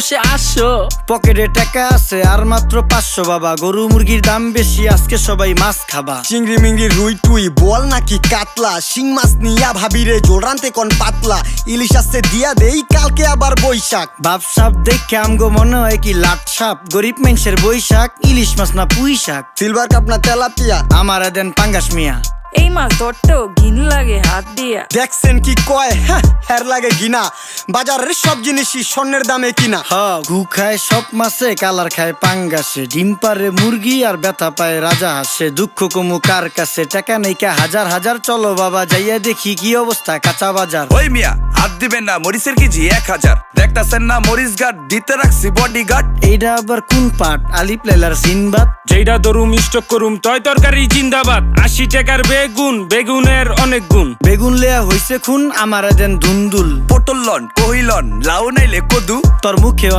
800 পকেটে টাকা আছে আর মাত্র 500 বাবা। গরু মুরগির দাম বেশি, আজকে সবাই মাছ খাবা। চিংড়ি মিংড়ি রুই টুই বল নাকি কাতলা, শিং মাছ নিয়া ভাবিরে জোল রানতে কোন পাতলা, ইলিশ আসছে দিয়া দেই কালকে আবার বৈশাখ। বাপ সাপ দেখে আমগো মনে হয় কি লাট সাপ, গরিব মানুষের বৈশাখ, ইলিশ মাছ না পুঁই শাক। সিলভার কাপ না তেলাপিয়া, আমারে দেন পাঙ্গাস মিয়া। এই মাছ ধরতেও ঘিন লাগে হাত দিয়া। দেখছেন কি কয়, হের লাগে গিনা, বাজারের সব জিনিসই স্বর্ণের দামে কিনা। হ ঘু খায় সব মাছে, কালার খায় পাঙ্গাসে, ডিম পারে মুরগি আর ব্যথা পায় রাজা হাসে। দুঃখ কমু কার কাছে, টাকা নেই কা হাজার হাজার, চলো বাবা যাইয়া দেখি কি অবস্থা কাঁচা বাজার। ওই মিয়া হাত দিবেন না, মরিচের কেজি 1000। দেখতাছেন না মরিচ গার্ড দিতে রাখছি বডি গার্ড। এইটা আবার কোন পাট, আলিপ লাইলার সিনবাদ? যেইটা ধরুম স্টক করুম তয় তরকারি জিন্দাবাদ। 80 টাকার বেগুন, বেগুনের অনেক গুণ। বেগুন লেয়া হইছে খুন, আমারে দেন ধুন্দুল। পটল লন, কহিলন, লাউ নাইলে কদু। তোর মুখে